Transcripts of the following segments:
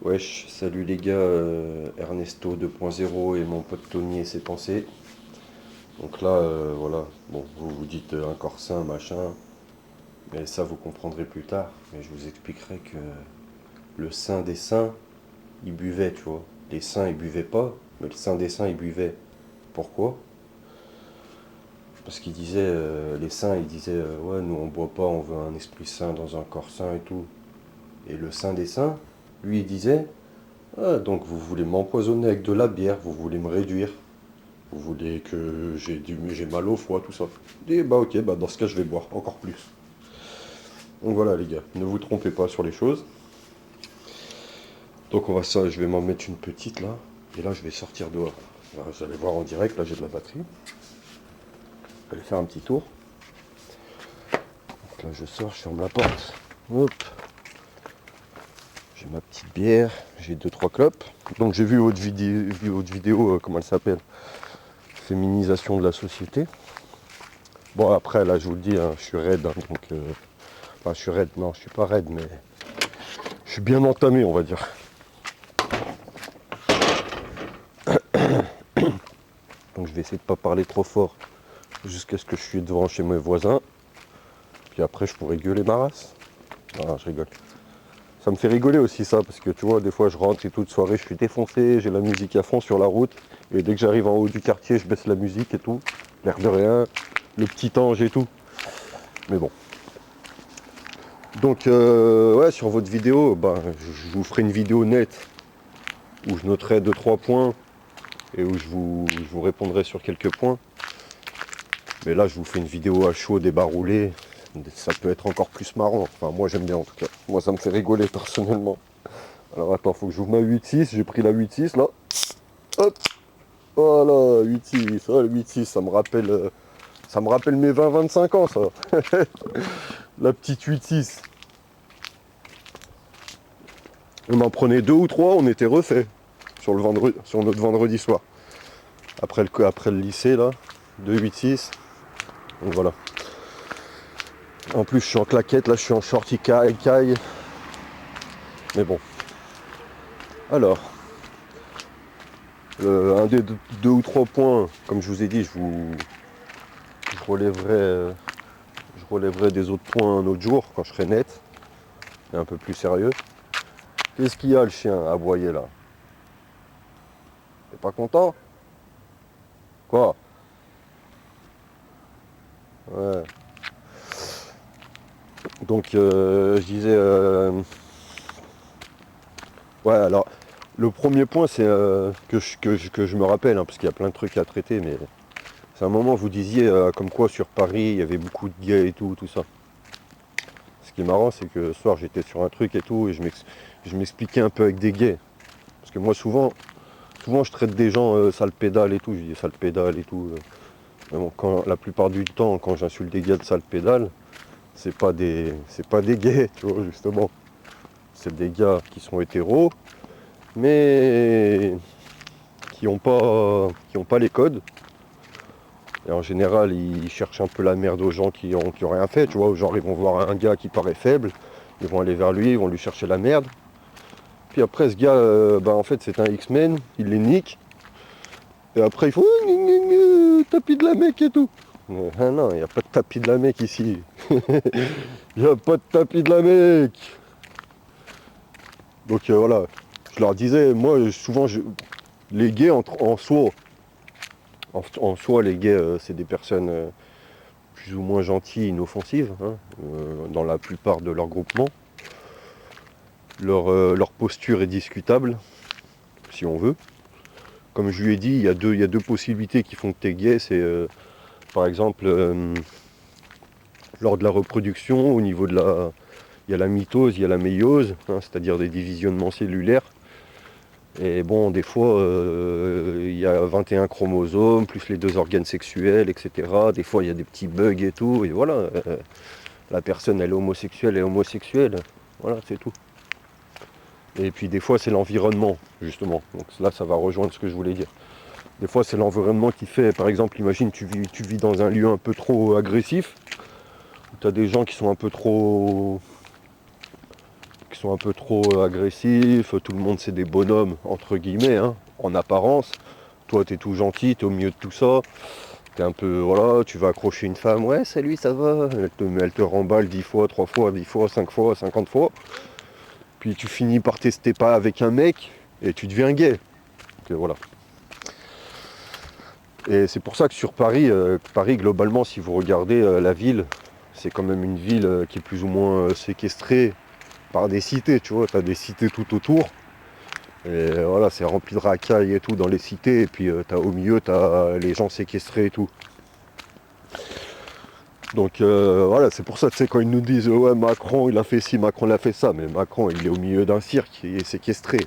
Wesh, salut les gars, Ernesto 2.0 et mon pote Tony et ses pensées. Donc là, voilà, bon, vous vous dites un corps sain, machin, mais ça vous comprendrez plus tard. Mais je vous expliquerai que le saint des saints, il buvait, tu vois. Les saints, ils buvaient pas, mais le saint des saints, il buvait. Pourquoi? Parce qu'il disait, les saints, ils disaient, ouais, nous on boit pas, on veut un esprit saint dans un corps sain et tout. Et le saint des saints, lui, il disait, ah, donc vous voulez m'empoisonner avec de la bière, vous voulez me réduire. Vous voulez que j'ai mal au foie, tout ça. Et bah ok, bah dans ce cas je vais boire encore plus. Donc voilà les gars, ne vous trompez pas sur les choses. Donc on va ça, je vais m'en mettre une petite là. Et là je vais sortir dehors. Alors, vous allez voir en direct, là j'ai de la batterie. Je vais aller faire un petit tour. Donc là je sors, je ferme la porte. Hop. J'ai ma petite bière, j'ai deux trois clopes. Donc j'ai vu votre vidéo, comment elle s'appelle? Féminisation de la société. Bon après là je vous le dis, hein, je suis raide, hein, donc enfin je suis raide, non je suis pas raide mais je suis bien entamé on va dire. Donc je vais essayer de pas parler trop fort jusqu'à ce que je suis devant chez mes voisins. Puis après je pourrai gueuler ma race. Ah, je rigole. Ça me fait rigoler aussi ça, parce que tu vois, des fois je rentre et toute soirée, je suis défoncé, j'ai la musique à fond sur la route. Et dès que j'arrive en haut du quartier, je baisse la musique et tout. L'air de rien, le petit ange et tout. Mais bon. Donc ouais, sur votre vidéo, bah, je vous ferai une vidéo nette où je noterai 2-3 points et où je vous répondrai sur quelques points. Mais là, je vous fais une vidéo à chaud, débaroulé. Ça peut être encore plus marrant. Enfin, moi, j'aime bien en tout cas. Moi, ça me fait rigoler personnellement. Alors, attends, faut que j'ouvre ma 8.6. J'ai pris la 8.6 là. Hop. Voilà, 8.6. Oh, le 8.6, ça me rappelle mes 20-25 ans, ça. La petite 8.6. On en prenait 2 ou 3, on était refait sur notre vendredi soir. Après le lycée, là, 2 8.6. Donc voilà. En plus, je suis en claquette, là, je suis en short caille. Mais bon. Alors, un des 2 ou 3 points, comme je vous ai dit, je relèverai des autres points un autre jour, quand je serai net et un peu plus sérieux. Qu'est-ce qu'il y a le chien à aboyer là? T'es pas content? Quoi? Ouais. Donc je disais, ouais, alors le premier point c'est que je me rappelle, hein, parce qu'il y a plein de trucs à traiter, mais c'est un moment vous disiez comme quoi sur Paris il y avait beaucoup de gays et tout ça. Ce qui est marrant c'est que ce soir j'étais sur un truc et tout et je m'expliquais un peu avec des gays. Parce que moi souvent je traite des gens sale pédale et tout, je dis sale pédale et tout. Mais bon, la plupart du temps quand j'insulte des gars de sale pédale, c'est pas des gays, tu vois, justement. C'est des gars qui sont hétéros, mais qui ont pas les codes. Et en général, ils cherchent un peu la merde aux gens qui ont rien fait, tu vois. Genre, ils vont voir un gars qui paraît faible, ils vont aller vers lui, ils vont lui chercher la merde. Puis après, ce gars, bah, en fait, c'est un X-Men, il les nique. Et après, ils font tapis de la mec et tout. Ah non, il n'y a pas de tapis de la mec ici. Il n'y a pas de tapis de la mec. Donc voilà, je leur disais, moi, souvent, les gays en soi, les gays, c'est des personnes plus ou moins gentilles, inoffensives, hein, dans la plupart de leurs groupements. Leur posture est discutable, si on veut. Comme je lui ai dit, il y a deux possibilités qui font que tu es gay. C'est par exemple lors de la reproduction, au niveau de la. Il y a la mitose, il y a la méiose, hein, c'est-à-dire des divisionnements cellulaires. Et bon, des fois, il y a 21 chromosomes, plus les 2 organes sexuels, etc. Des fois, il y a des petits bugs et tout. Et voilà, la personne, elle est homosexuelle. Voilà, c'est tout. Et puis des fois, c'est l'environnement, justement. Donc là, ça va rejoindre ce que je voulais dire. Des fois, c'est l'environnement qui fait, par exemple, imagine, tu vis dans un lieu un peu trop agressif, où tu as des gens qui sont un peu trop. qui sont un peu trop agressifs, tout le monde c'est des bonhommes, entre guillemets, hein, en apparence. Toi t'es tout gentil, t'es au milieu de tout ça. T'es un peu, voilà, tu vas accrocher une femme, ouais salut, ça va. Elle te remballe 10 fois, 3 fois, 10 fois, 5 fois, 50 fois. Puis tu finis par tester pas avec un mec et tu deviens gay. Donc, voilà. Et c'est pour ça que sur Paris, Paris globalement, si vous regardez la ville, c'est quand même une ville qui est plus ou moins séquestrée par des cités, tu vois. T'as des cités tout autour. Et voilà, c'est rempli de racailles et tout dans les cités. Et puis au milieu, t'as les gens séquestrés et tout. Donc voilà, c'est pour ça, tu sais, quand ils nous disent ouais Macron il a fait ci, Macron il a fait ça, mais Macron il est au milieu d'un cirque, il est séquestré.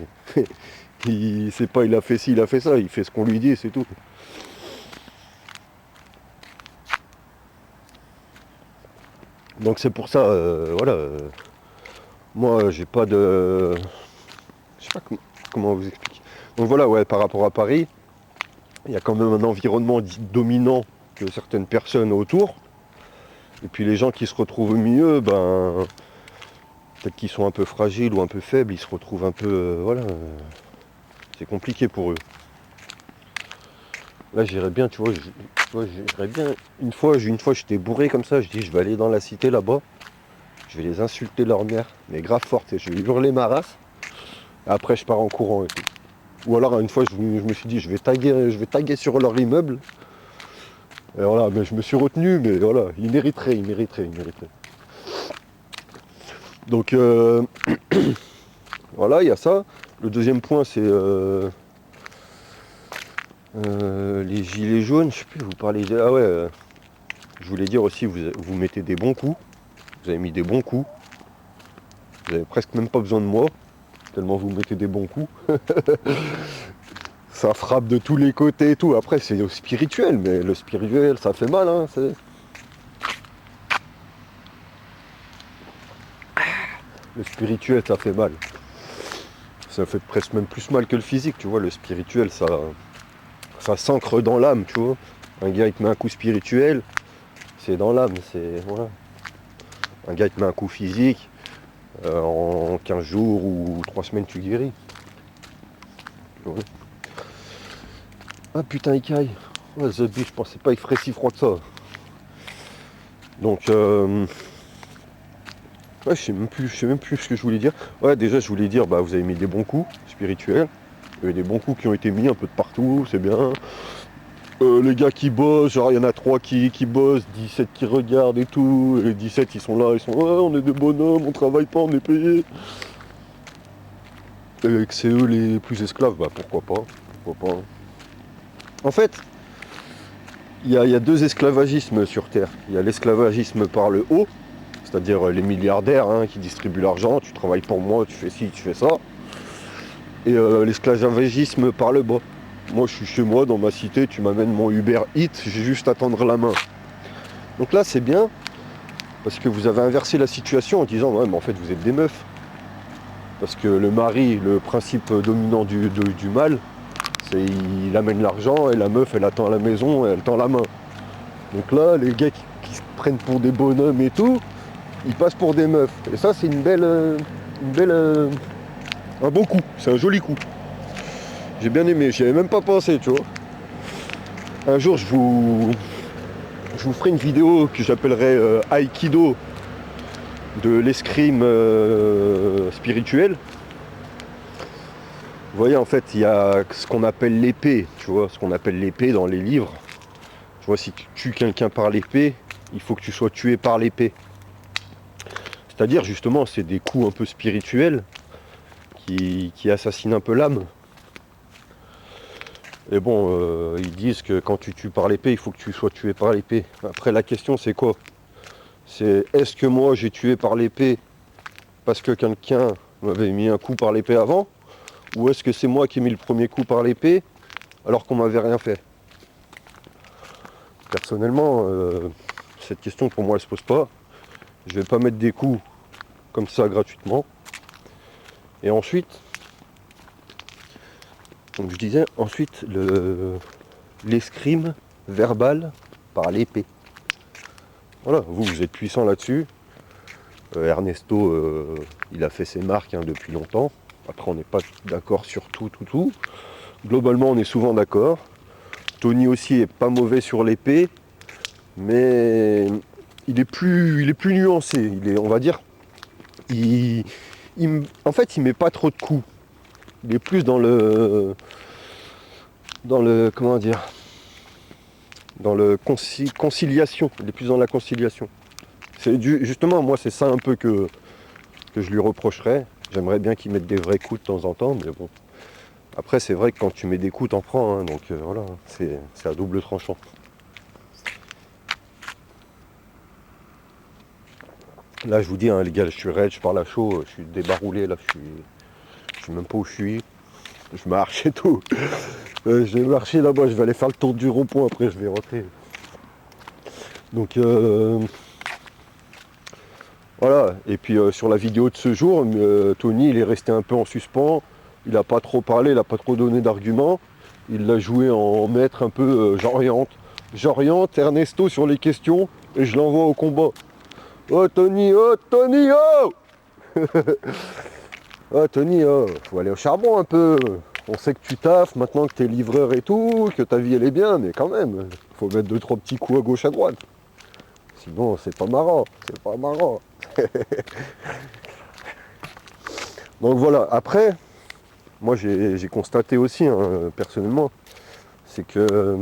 Il sait pas il a fait ci, il a fait ça, il fait ce qu'on lui dit et c'est tout. Donc c'est pour ça, voilà, moi j'ai pas de... Je sais pas comment vous expliquer. Donc voilà, ouais, par rapport à Paris, il y a quand même un environnement dominant de certaines personnes autour. Et puis les gens qui se retrouvent au milieu, ben, peut-être qu'ils sont un peu fragiles ou un peu faibles, ils se retrouvent un peu, voilà, c'est compliqué pour eux. Là j'irais bien, tu vois, j'irais bien, une fois j'étais bourré comme ça, je dis je vais aller dans la cité là-bas, je vais les insulter leur mère, mais grave forte, et je vais hurler ma race, et après je pars en courant et tout. Ou alors une fois je me suis dit je vais taguer sur leur immeuble. Et voilà, mais je me suis retenu, mais voilà, il mériterait. Donc voilà, il y a ça. Le deuxième point c'est les gilets jaunes, je sais plus, vous parlez de... Ah ouais, je voulais dire aussi, vous mettez des bons coups, vous avez mis des bons coups, vous avez presque même pas besoin de moi, tellement vous mettez des bons coups. Ça frappe de tous les côtés et tout. Après, c'est spirituel, mais le spirituel, ça fait mal. Hein, le spirituel, ça fait mal. Ça fait presque même plus mal que le physique, tu vois. Le spirituel, ça s'ancre dans l'âme, tu vois. Un gars, il te met un coup spirituel, c'est dans l'âme. C'est voilà. Un gars, il te met un coup physique, en 15 jours ou 3 semaines, tu guéris. Ouais. Ah putain, il caille. Ouais, The Beach, je pensais pas qu'il ferait si froid que ça. Donc, ouais, je sais même plus ce que je voulais dire. Ouais, déjà, je voulais dire, bah, vous avez mis des bons coups spirituels. Il y a des bons coups qui ont été mis un peu de partout, c'est bien. Les gars qui bossent, genre, il y en a 3 qui bossent, 17 qui regardent et tout. Et les 17, ils sont là, ils sont, ouais, on est des bonhommes, on travaille pas, on est payé. Et que c'est eux les plus esclaves, bah, pourquoi pas. Pourquoi pas. En fait, il y a 2 esclavagismes sur Terre. Il y a l'esclavagisme par le haut, c'est-à-dire les milliardaires hein, qui distribuent l'argent, tu travailles pour moi, tu fais ci, tu fais ça. Et l'esclavagisme par le bas. Moi je suis chez moi dans ma cité, tu m'amènes mon Uber Eats, j'ai juste à tendre la main. Donc là c'est bien, parce que vous avez inversé la situation en disant ouais mais en fait vous êtes des meufs. Parce que le mari, le principe dominant du mâle, c'est il amène l'argent et la meuf elle attend à la maison et elle tend la main. Donc là les gars qui se prennent pour des bonhommes et tout, ils passent pour des meufs. Et ça c'est un bon coup, c'est un joli coup. J'ai bien aimé, j'y avais même pas pensé, tu vois. Un jour je vous ferai une vidéo que j'appellerai Aikido de l'escrime spirituel. Vous voyez en fait il y a ce qu'on appelle l'épée, tu vois, ce qu'on appelle l'épée dans les livres. Tu vois, si tu tues quelqu'un par l'épée, il faut que tu sois tué par l'épée. C'est-à-dire justement c'est des coups un peu spirituels qui assassinent un peu l'âme. Et bon, ils disent que quand tu tues par l'épée, il faut que tu sois tué par l'épée. Après la question c'est quoi? C'est est-ce que moi j'ai tué par l'épée parce que quelqu'un m'avait mis un coup par l'épée avant? Ou est-ce que c'est moi qui ai mis le premier coup par l'épée alors qu'on m'avait rien fait? Personnellement, cette question pour moi elle se pose pas. Je vais pas mettre des coups comme ça gratuitement. Et ensuite, donc je disais, ensuite l'escrime verbal par l'épée. Voilà, vous êtes puissant là-dessus. Ernesto, il a fait ses marques hein, depuis longtemps. Après, on n'est pas d'accord sur tout. Globalement, on est souvent d'accord. Tony aussi est pas mauvais sur l'épée, mais il est plus nuancé. On va dire, en fait, il met pas trop de coups. Il est plus comment dire, dans le conciliation. Il est plus dans la conciliation. Justement, moi, c'est ça un peu que je lui reprocherais. J'aimerais bien qu'il mette des vrais coups de temps en temps, mais bon. Après, c'est vrai que quand tu mets des coups, t'en prends, hein, donc voilà, c'est à double tranchant. Là, je vous dis, hein, les gars, je suis raide, je parle à chaud, je suis débaroulé, là, je sais même pas où je suis. Je marche et tout. Je vais marcher là-bas, je vais aller faire le tour du rond-point, après je vais rentrer. Donc, voilà. Et puis, sur la vidéo de ce jour, Tony, il est resté un peu en suspens. Il n'a pas trop parlé, il n'a pas trop donné d'arguments. Il l'a joué en maître un peu, j'oriente Ernesto sur les questions et je l'envoie au combat. Oh Tony, oh Tony, oh oh Tony, oh, faut aller au charbon un peu. On sait que tu taffes maintenant que t'es livreur et tout, que ta vie elle est bien, mais quand même, faut mettre 2-3 petits coups à gauche à droite. Sinon c'est pas marrant, c'est pas marrant. Donc voilà, après, moi j'ai constaté aussi, hein, personnellement, c'est que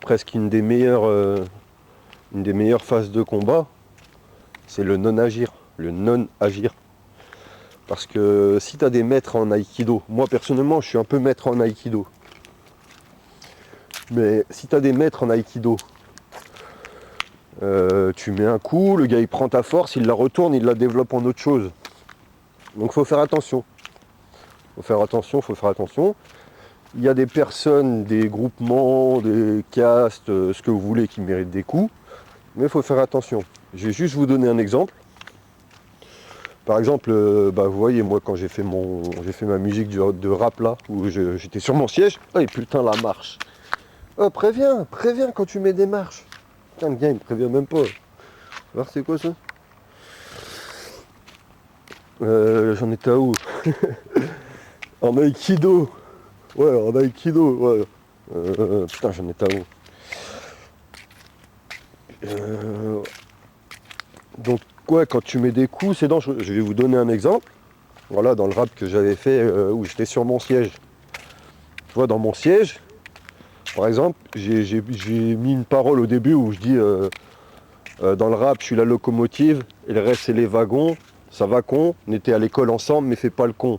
presque une des meilleures phases de combat, c'est le non-agir. Le non-agir. Parce que si tu as des maîtres en aïkido, moi personnellement je suis un peu maître en aïkido. Mais si tu as des maîtres en aïkido, tu mets un coup, le gars il prend ta force, il la retourne, il la développe en autre chose. Donc faut faire attention. Faut faire attention. Il y a des personnes, des groupements, des castes, ce que vous voulez qui méritent des coups. Mais il faut faire attention. Je vais juste vous donner un exemple. Par exemple, vous voyez, moi quand j'ai fait ma musique de rap là, où j'étais sur mon siège, oh et putain la marche. Oh préviens quand tu mets des marches. Putain le gars il me prévient même pas. Alors c'est quoi ça? J'en étais à où? En aïkido. Ouais, en aïkido, ouais. Putain j'en étais à où? Donc ouais, quand tu mets des coups, c'est dangereux. Je vais vous donner un exemple. Voilà, dans le rap que j'avais fait où j'étais sur mon siège. Tu vois, dans mon siège, par exemple, j'ai mis une parole au début où je dis dans le rap, je suis la locomotive et le reste c'est les wagons. Ça va con, on était à l'école ensemble, mais fais pas le con.